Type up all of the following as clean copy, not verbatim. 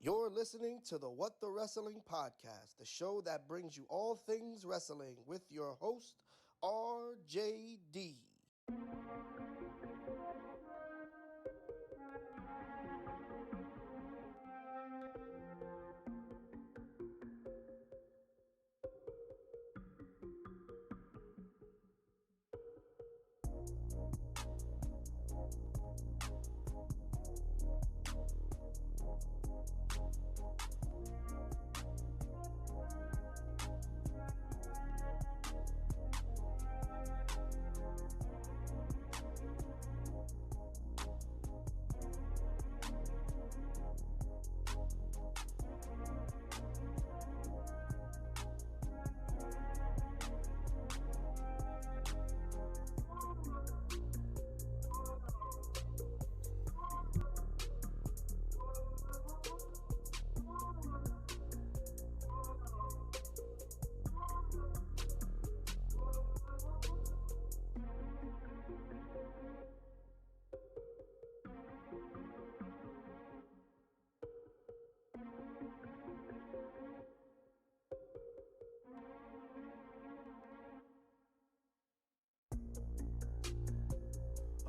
You're listening to the What the Wrestling Podcast, the show that brings you all things wrestling with your host, RJD.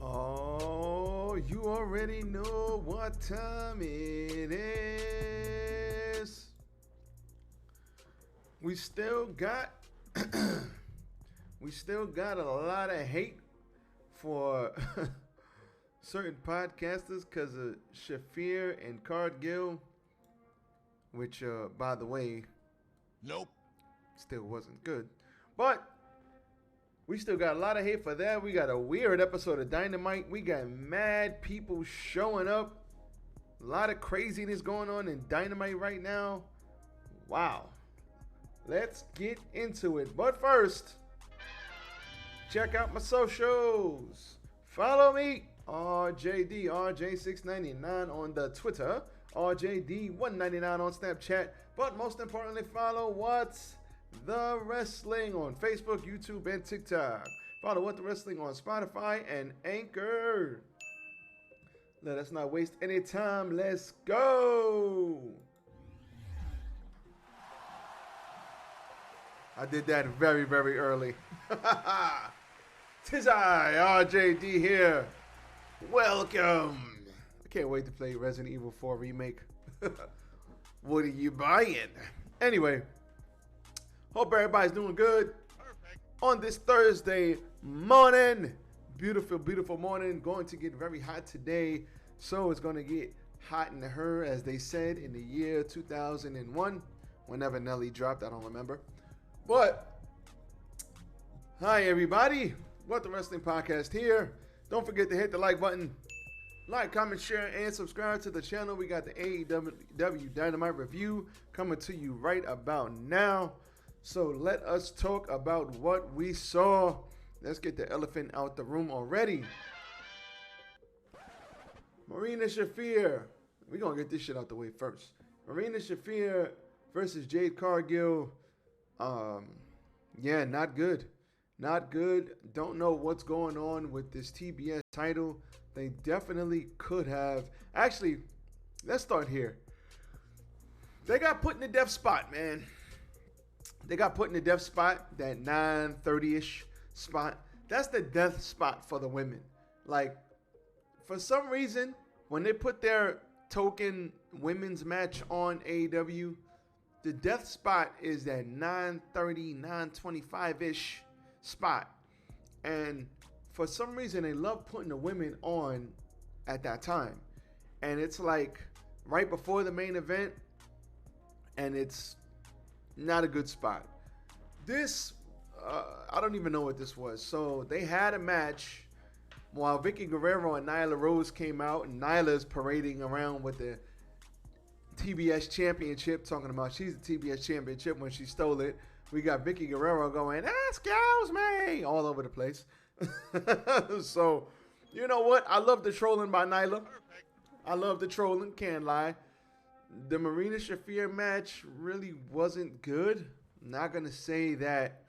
Oh, you already know what time it is. We still got a lot of hate for certain podcasters because of Shafir and Cargill, which by the way, Nope. still wasn't good. But we still got a lot of hate for that. We got a weird episode of Dynamite. We got mad people showing up. A lot of craziness going on in Dynamite right now. Wow. Let's get into it. But first, check out my socials. Follow me, RJD, RJ699 on the Twitter, RJD199 on Snapchat. But most importantly, follow What's the Wrestling on Facebook, YouTube, and TikTok. Follow What the Wrestling on Spotify and Anchor. Let us not waste any time. Let's go. I did that very, very early. Tis I, RJD here. Welcome. I can't wait to play Resident Evil 4 Remake. What are you buying? Anyway. Hope everybody's doing good. Perfect. On this Thursday morning. Beautiful, beautiful morning. Going to get very hot today. So it's going to get hot in her, as they said, in the year 2001. Whenever Nelly dropped, I don't remember. But, hi everybody. What the Wrestling Podcast here. Don't forget to hit the like button. Like, comment, share, and subscribe to the channel. We got the AEW Dynamite review coming to you right about now. So let us talk about what we saw. Let's get the elephant out the room already. Marina Shafir. We're going to get this shit out the way first. Marina Shafir versus Jade Cargill. Yeah, not good. Not good. Don't know what's going on with this TBS title. They definitely could have. Actually, let's start here. They got put in the death spot, man. They got put in the death spot, that 9:30-ish spot. That's the death spot for the women. Like, for some reason, when they put their token women's match on AEW, the death spot is that 9:30, 9:25-ish spot. And for some reason, they love putting the women on at that time. And it's like right before the main event, and it's not a good spot. This, I don't even know what this was. So they had a match while Vicky Guerrero and Nyla Rose came out, and Nyla's parading around with the TBS Championship, talking about she's the TBS Championship when she stole it. We got Vicky Guerrero going, excuse me, all over the place. So, you know what? I love the trolling by Nyla. Perfect. I love the trolling, can't lie. The Marina Shafir match really wasn't good. I'm not going to say that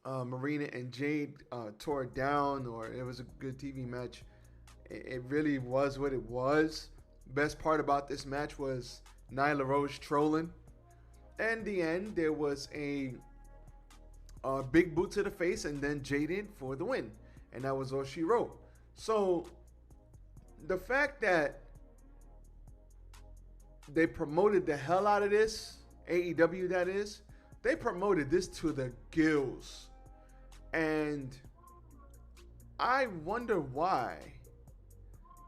Marina and Jade tore it down or it was a good TV match. It really was what it was. best part about this match was Nyla Rose trolling. And the end, there was a big boot to the face and then Jaden for the win. And that was all she wrote. So the fact that they promoted the hell out of this, AEW that is, they promoted this to the gills. And I wonder why.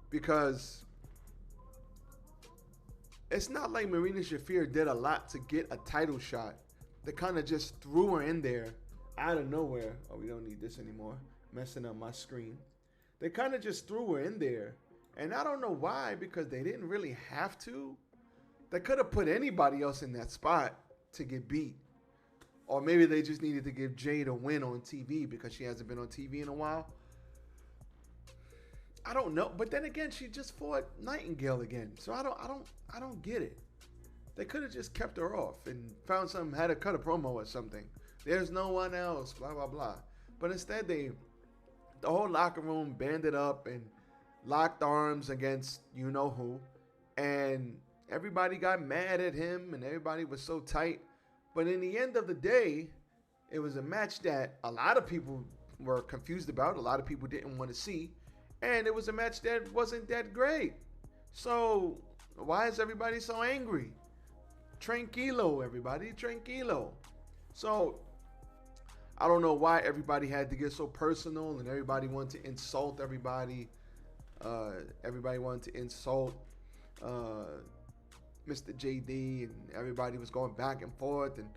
Because it's not like Marina Shafir did a lot to get a title shot. They kind of just threw her in there out of nowhere. Oh, we don't need this anymore. Messing up my screen. They kind of just threw her in there. And I don't know why, because they didn't really have to. They could have put anybody else in that spot to get beat. Or maybe they just needed to give Jade a win on TV because she hasn't been on TV in a while. I don't know. But then again, she just fought Nightingale again. So I don't get it. They could have just kept her off and found something, had her cut a promo or something. There's no one else, blah, blah, blah. But instead, the whole locker room banded up and locked arms against you-know-who. And everybody got mad at him and everybody was so tight. But in the end of the day, it was a match that a lot of people were confused about. A lot of people didn't want to see. And it was a match that wasn't that great. So why is everybody so angry? Tranquilo, everybody. Tranquilo. So I don't know why everybody had to get so personal and everybody wanted to insult everybody. Everybody wanted to insult Mr. JD, and everybody was going back and forth, and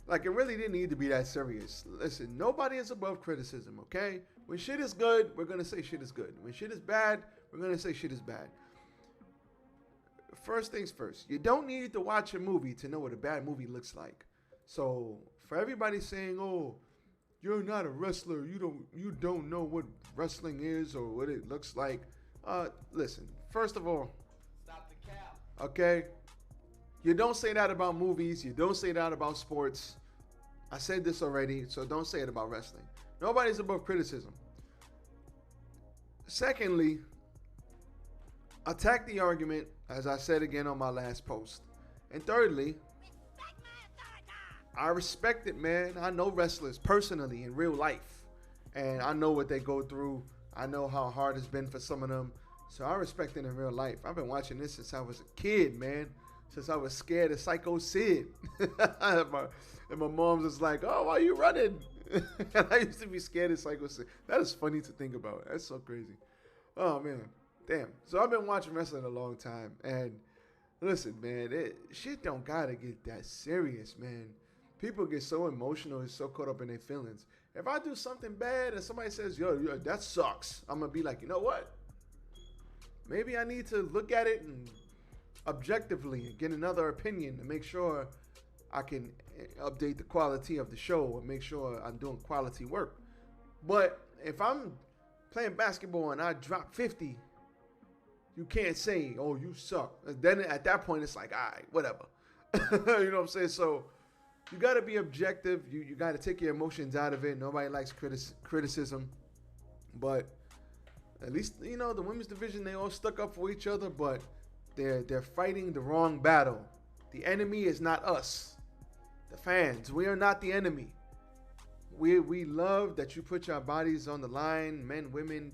like it really didn't need to be that serious. Listen, nobody is above criticism, okay? When shit is good, we're gonna say shit is good. When shit is bad, we're gonna say shit is bad. First things first, you don't need to watch a movie to know what a bad movie looks like. So for everybody saying, "Oh, you're not a wrestler, you don't know what wrestling is or what it looks like," listen. First of all, stop the cap. Okay. You don't say that about movies. You don't say that about sports. I said this already, so don't say it about wrestling. Nobody's above criticism. Secondly, attack the argument, as I said again on my last post. And thirdly, I respect it, man. I know wrestlers personally in real life. And I know what they go through. I know how hard it's been for some of them. So I respect it in real life. I've been watching this since I was a kid, man. Since I was scared of Psycho Sid. and my mom was like, "Oh, why are you running?" And I used to be scared of Psycho Sid. That is funny to think about. That's so crazy. Oh, man. Damn. So I've been watching wrestling a long time. And listen, man, shit don't gotta get that serious, man. People get so emotional and so caught up in their feelings. If I do something bad and somebody says, yo, that sucks, I'm going to be like, you know what? Maybe I need to look at it and objectively get another opinion to make sure I can update the quality of the show and make sure I'm doing quality work. But if I'm playing basketball and I drop 50, you can't say, "Oh, you suck." Then at that point, it's like, all right, whatever. You know what I'm saying? So you got to be objective. You got to take your emotions out of it. Nobody likes criticism. But at least, you know, the women's division, they all stuck up for each other, but they're fighting the wrong battle. The enemy is not us, the fans. We are not the enemy. We love that you put your bodies on the line, men, women,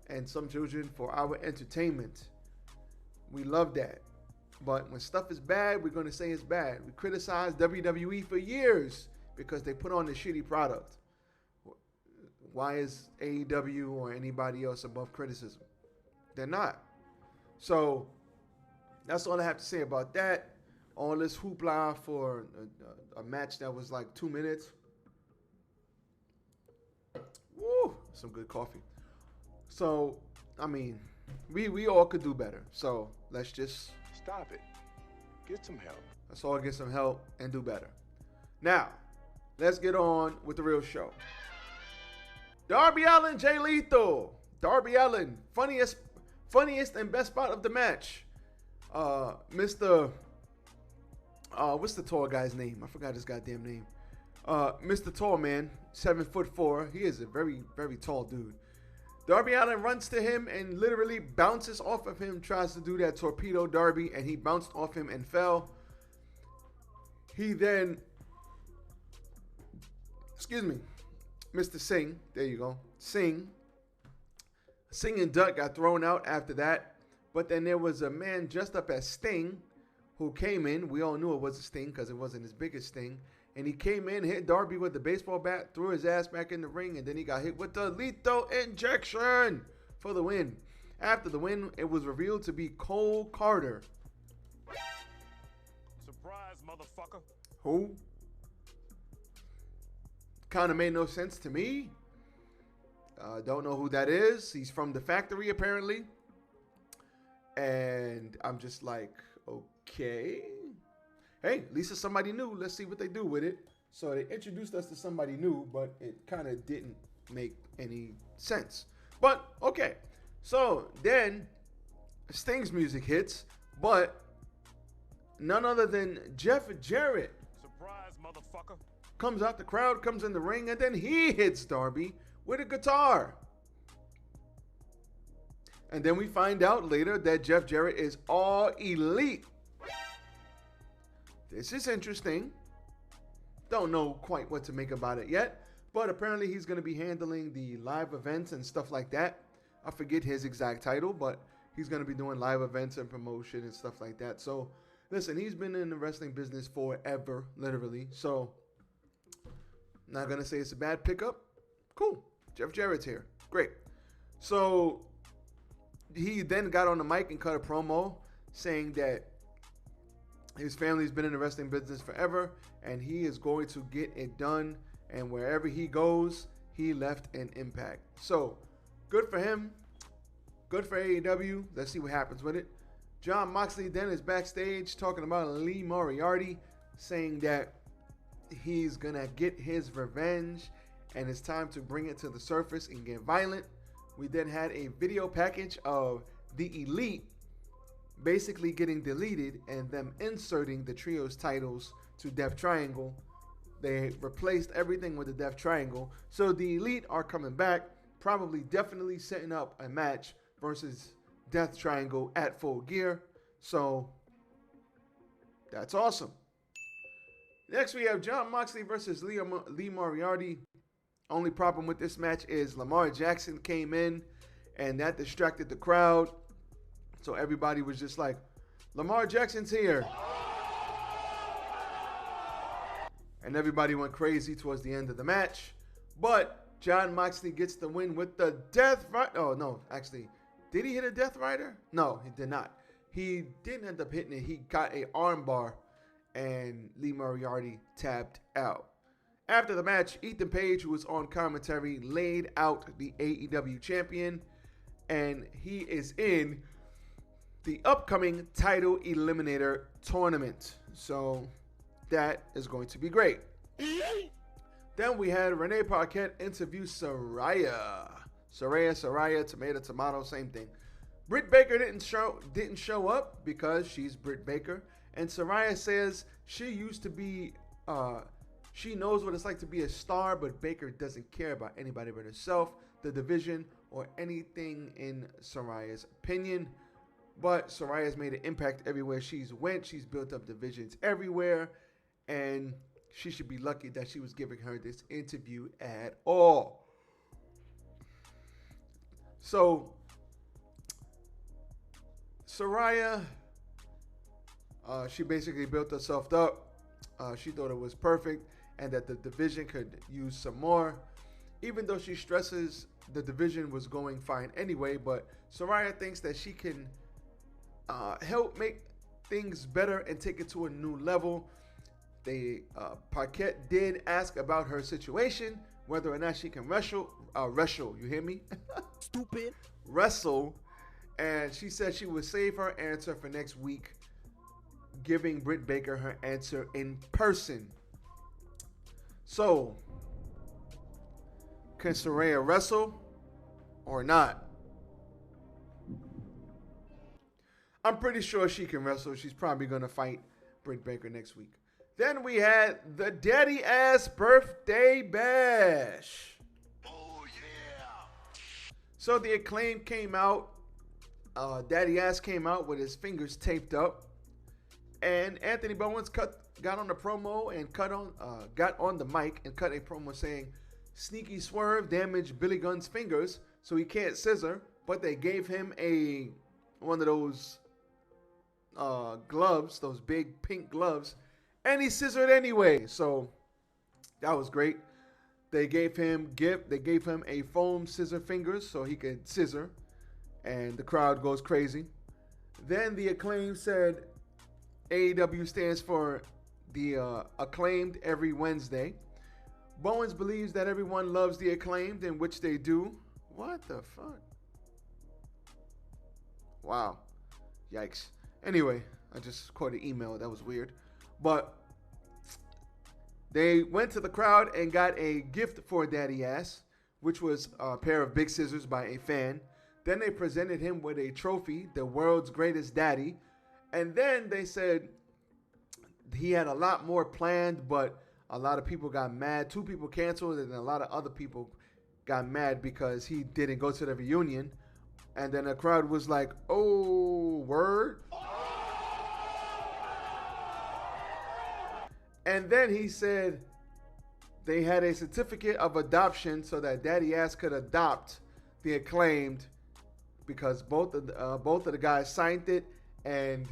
and some children, for our entertainment. We love that. But when stuff is bad, we're going to say it's bad. We criticized WWE for years because they put on a shitty product. Why is AEW or anybody else above criticism? They're not. So that's all I have to say about that. All this hoopla for a match that was like 2 minutes. Woo, some good coffee. So, I mean, we all could do better. So let's just Stop it. Get some help. let's all get some help and do better. Now, let's get on with the real show. Darby Allin, Jay Lethal. Darby Allin, funniest and best spot of the match. Mr. What's the tall guy's name? I forgot his goddamn name. Mr. Tall Man, 7'4". He is a very, very tall dude. Darby Allin runs to him and literally bounces off of him, tries to do that torpedo Darby, and he bounced off him and fell. He then, Mr. Singh, there you go, Singh and Dutt got thrown out after that. But then there was a man dressed up as Sting who came in. We all knew it was a Sting because it wasn't his biggest Sting. And he came in, hit Darby with the baseball bat, threw his ass back in the ring, and then he got hit with the lethal injection for the win. After the win, it was revealed to be Cole Carter. Surprise, motherfucker. Who? Kind of made no sense to me. Don't know who that is. He's from the factory, apparently. And I'm just like, okay. Hey, at least it's somebody new. Let's see what they do with it. So they introduced us to somebody new, but it kind of didn't make any sense. But, okay. So then Sting's music hits, but none other than Jeff Jarrett. Surprise, motherfucker. Comes out the crowd, comes in the ring, and then he hits Darby with a guitar. And then we find out later that Jeff Jarrett is all elite. This is interesting. Don't know quite what to make about it yet. But apparently he's going to be handling the live events and stuff like that. I forget his exact title, but he's going to be doing live events and promotion and stuff like that. So, listen, he's been in the wrestling business forever, literally. So, not going to say it's a bad pickup. Cool. Jeff Jarrett's here. Great. So, he then got on the mic and cut a promo saying that his family's been in the wrestling business forever and he is going to get it done. And wherever he goes, he left an impact. So, good for him. Good for AEW. Let's see what happens with it. Jon Moxley then is backstage talking about Lee Moriarty, saying that he's going to get his revenge and it's time to bring it to the surface and get violent. We then had a video package of the Elite basically getting deleted and them inserting the trios titles to Death Triangle. They replaced everything with the Death Triangle. So the Elite are coming back, probably definitely setting up a match versus Death Triangle at Full Gear. So that's awesome. Next we have Jon Moxley versus Lee Moriarty. Only problem with this match is Lamar Jackson came in and that distracted the crowd. So everybody was just like, Lamar Jackson's here. And everybody went crazy towards the end of the match. But Jon Moxley gets the win with the Death Rider. Oh, no, actually, did he hit a Death Rider? No, he did not. He didn't end up hitting it. He got a armbar and Lee Moriarty tapped out. After the match, Ethan Page, who was on commentary, laid out the AEW champion. And he is in the upcoming title eliminator tournament. So that is going to be great. Then we had Renee Paquette interview Saraya. Saraya, tomato, same thing. Britt Baker didn't show up because she's Britt Baker. And Saraya says she used to be, she knows what it's like to be a star, but Baker doesn't care about anybody but herself, the division, or anything in Saraya's opinion. But Saraya's made an impact everywhere she's went. She's built up divisions everywhere. And she should be lucky that she was giving her this interview at all. So, Saraya, she basically built herself up. She thought it was perfect and that the division could use some more. Even though she stresses the division was going fine anyway, but Saraya thinks that she can help make things better and take it to a new level. Paquette did ask about her situation, whether or not she can wrestle, you hear me? Stupid. Wrestle. And she said she would save her answer for next week, giving Britt Baker her answer in person. So, can Saraya wrestle or not? I'm pretty sure she can wrestle. She's probably going to fight Britt Baker next week. Then we had the Daddy Ass Birthday Bash. Oh, yeah. So the Acclaim came out. Daddy Ass came out with his fingers taped up. And Anthony Bowens got on the promo and got on the mic and cut a promo saying, "Sneaky swerve damaged Billy Gunn's fingers, so he can't scissor." But they gave him one of those gloves, those big pink gloves, and he scissored anyway. So that was great. They gave him a foam scissor fingers so he could scissor, and the crowd goes crazy. Then the Acclaim said AEW stands for the Acclaimed every Wednesday. Bowens believes that everyone loves the Acclaimed, in which they do. What the fuck? Wow. Yikes. Anyway, I just caught an email. That was weird. But they went to the crowd and got a gift for Daddy Ass, which was a pair of big scissors by a fan. Then they presented him with a trophy, the world's greatest daddy. And then they said he had a lot more planned, but a lot of people got mad. 2 people canceled, and a lot of other people got mad because he didn't go to the reunion. And then the crowd was like, "Oh, word?" And then he said they had a certificate of adoption so that Daddy Ass could adopt the Acclaimed, because both of the guys signed it, and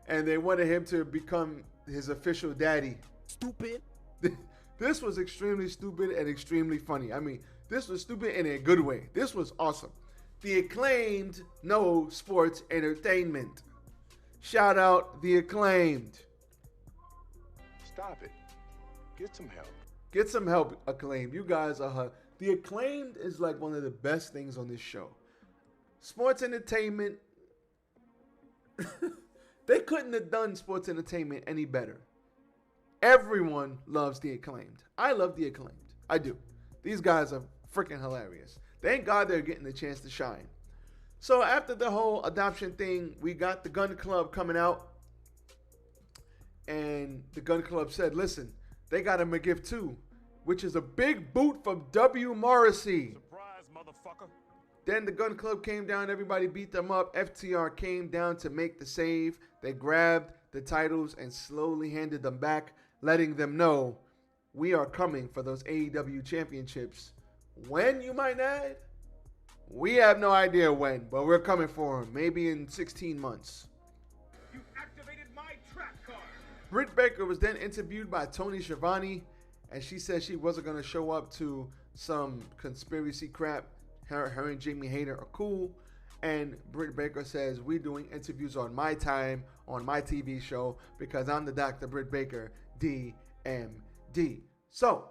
and they wanted him to become his official daddy. Stupid. This was extremely stupid and extremely funny. I mean, this was stupid in a good way. This was awesome. The Acclaimed know sports entertainment. Shout out the Acclaimed. Stop it. Get some help. Get some help, Acclaimed. You guys are the Acclaimed is like one of the best things on this show. Sports entertainment. They couldn't have done sports entertainment any better. Everyone loves the Acclaimed. I love the Acclaimed. I do. These guys are freaking hilarious. Thank God they're getting the chance to shine. So after the whole adoption thing, we got the Gun Club coming out. And the Gun Club said, listen, they got him a gift too, which is a big boot from W. Morrissey. Surprise, motherfucker. Then the Gun Club came down. Everybody beat them up. FTR came down to make the save. They grabbed the titles and slowly handed them back, letting them know we are coming for those AEW championships. When, you might add? We have no idea when, but we're coming for them. Maybe in 16 months. You activated my trap card. Britt Baker was then interviewed by Tony Schiavone, and she said she wasn't going to show up to some conspiracy crap. Her and Jamie Hayter are cool. And Britt Baker says, we're doing interviews on my time, on my TV show, because I'm the Dr. Britt Baker, DMD. So,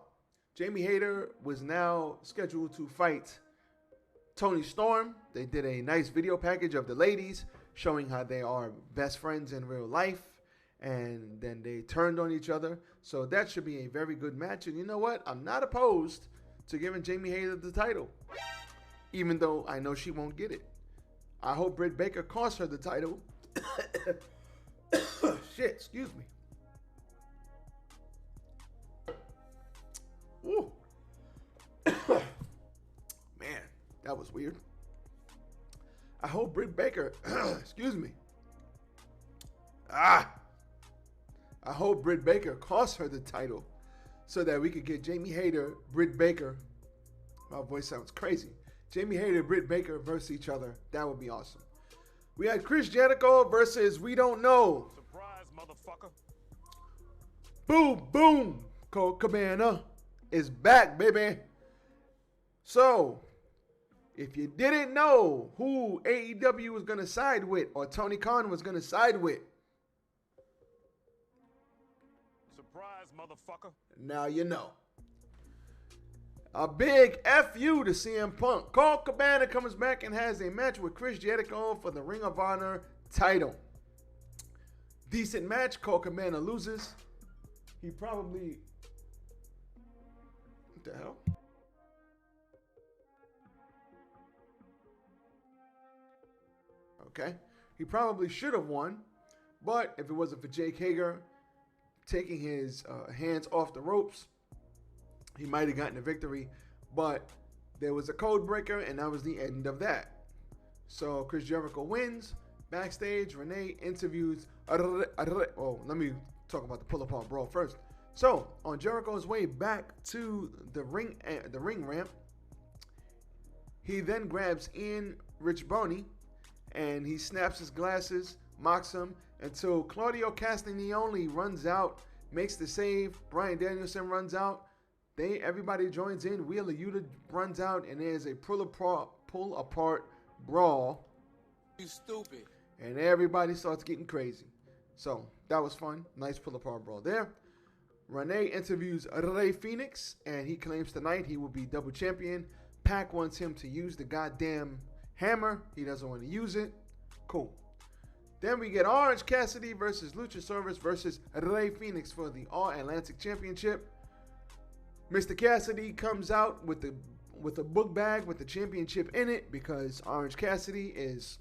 Jamie Hayter was now scheduled to fight Toni Storm. They did a nice video package of the ladies showing how they are best friends in real life. And then they turned on each other. So that should be a very good match. And you know what? I'm not opposed to giving Jamie Hayter the title, even though I know she won't get it. I hope Britt Baker costs her the title. Shit, excuse me. Woo. Man, that was weird. I hope Britt Baker, excuse me. I hope Britt Baker costs her the title so that we could get Jamie Hayter, Britt Baker. My voice sounds crazy. Jamie Hayter, Britt Baker versus each other. That would be awesome. We had Chris Jericho versus We Don't Know. Surprise, motherfucker. Boom, boom. Colt Cabana is back, baby. So, if you didn't know who AEW was going to side with, or Tony Khan was going to side with, Surprise, motherfucker. now you know. A big FU to CM Punk. Colt Cabana comes back and has a match with Chris Jericho for the Ring of Honor title. Decent match. Colt Cabana loses. He probably... What the hell? Okay. He probably should have won. But if it wasn't for Jake Hager taking his hands off the ropes, he might have gotten a victory. But There was a code breaker, and that was the end of that. So Chris Jericho wins. Backstage, Renee interviews. Oh, let me talk about the pull-apart brawl first. So on Jericho's way back to the ring ramp, he then grabs Ian Richboni, and he snaps his glasses, mocks him until Claudio Castagnoli runs out, makes the save. Bryan Danielson runs out. Everybody joins in. Wheeler Yuta runs out, and there's a pull-apart brawl. You stupid. And everybody starts getting crazy. So that was fun. Nice pull-apart brawl there. Renee interviews Rey Fenix, and he claims tonight he will be double champion. Pac wants him to use the goddamn hammer. He doesn't want to use it. Cool. Then we get Orange Cassidy versus Luchasaurus versus Rey Fenix for the All-Atlantic Championship. Mr. Cassidy comes out with a book bag with the championship in it because Orange Cassidy is,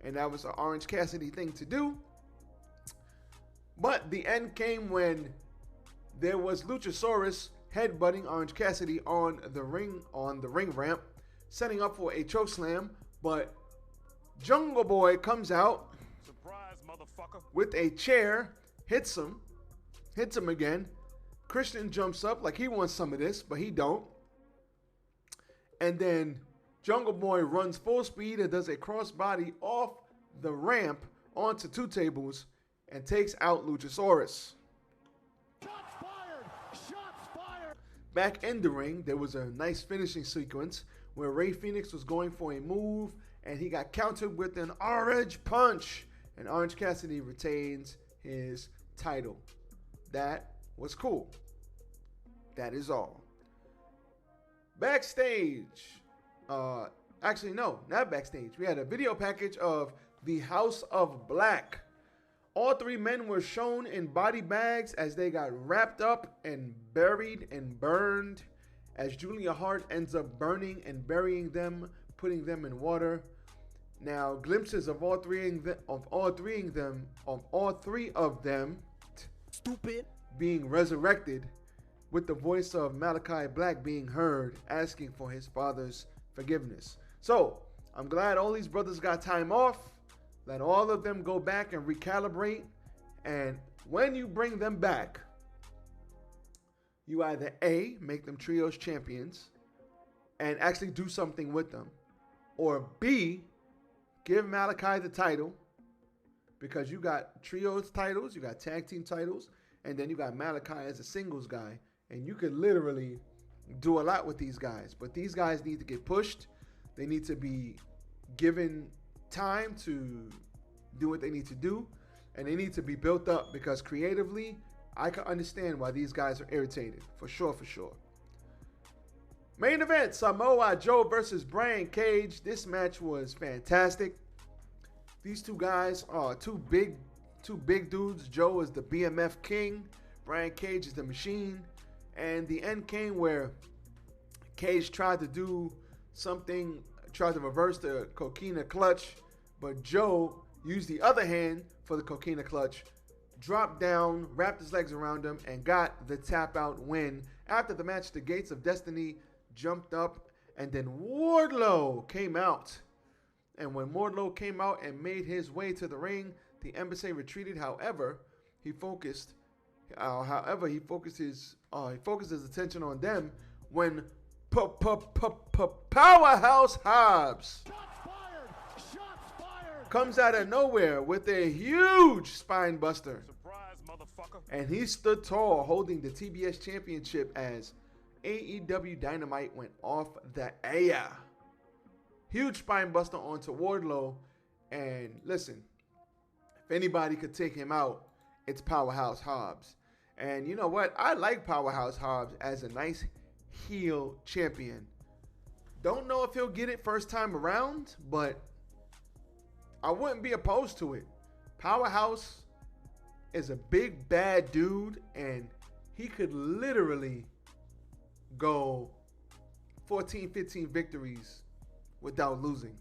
and that was an Orange Cassidy thing to do. But the end came when there was Luchasaurus headbutting Orange Cassidy on the ring ramp, setting up for a chokeslam. But Jungle Boy comes out, Surprise, motherfucker. with a chair, hits him again. Christian jumps up like he wants some of this, but he don't. And then Jungle Boy runs full speed and does a crossbody off the ramp onto two tables and takes out Luchasaurus. Shots fired! Shots fired! Back in the ring, there was a nice finishing sequence where Rey Fenix was going for a move and he got countered with an orange punch, and Orange Cassidy retains his title. That was cool. That is all. Backstage. Actually, no, not backstage. We had a video package of the House of Black. All three men were shown in body bags as they got wrapped up and buried and burned, as Julia Hart ends up burning and burying them, putting them in water. Now, glimpses of all three of them Stupid. being resurrected, with the voice of Malachi Black being heard asking for his father's forgiveness. So, I'm glad all these brothers got time off. Let all of them go back and recalibrate. And when you bring them back, you either A, make them trios champions and actually do something with them, or B, give Malachi the title, because you got trios titles, you got tag team titles, and then you got Malachi as a singles guy, and you could literally do a lot with these guys. But these guys need to get pushed. They need to be given time to do what they need to do, and they need to be built up, because creatively, I can understand why these guys are irritated. For sure, for sure. Main event, Samoa Joe versus Brian Cage. This match was fantastic. These two guys are two big dudes. Joe is the BMF king. Brian Cage is the machine. And the end came where Cage tried to do something, tried to reverse the coquina clutch, but Joe used the other hand for the coquina clutch, dropped down, wrapped his legs around him, and got the tap out win. After the match, the Gates of Destiny jumped up, and then Wardlow came out. And when Wardlow came out and made his way to the ring, the Embassy retreated. However, he focused his attention on them when Powerhouse Hobbs comes out of nowhere with a huge spine buster. Surprise, motherfucker. And he stood tall, holding the TBS championship as AEW Dynamite went off the air. Huge spine buster onto Wardlow. And listen, if anybody could take him out, it's Powerhouse Hobbs. And you know what? I like Powerhouse Hobbs as a nice heel champion. Don't know if he'll get it first time around, but I wouldn't be opposed to it. Powerhouse is a big, bad dude, and he could literally go 14, 15 victories without losing.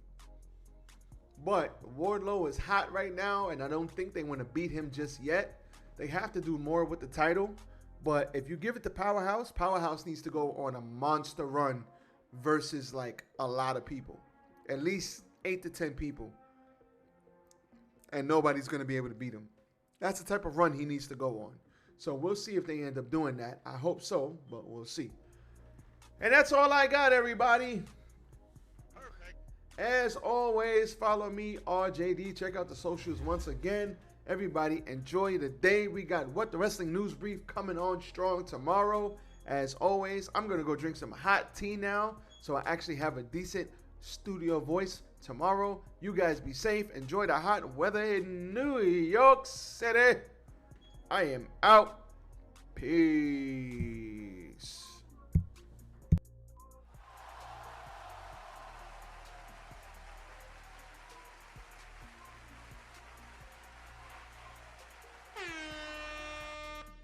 But Wardlow is hot right now, and I don't think they want to beat him just yet. They have to do more with the title. But if you give it to Powerhouse, Powerhouse needs to go on a monster run versus like a lot of people, at least 8 to 10 people, and nobody's going to be able to beat him. That's the type of run he needs to go on. So we'll see if they end up doing that. I hope so, but we'll see. And that's all I got, everybody. Perfect. As always, follow me, RJD. Check out the socials once again. Everybody, enjoy the day. We got What the Wrestling News Brief coming on strong tomorrow. As always, I'm going to go drink some hot tea now, so I actually have a decent studio voice tomorrow. You guys be safe. Enjoy the hot weather in New York City. I am out. Peace.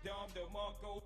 Dom the Monko.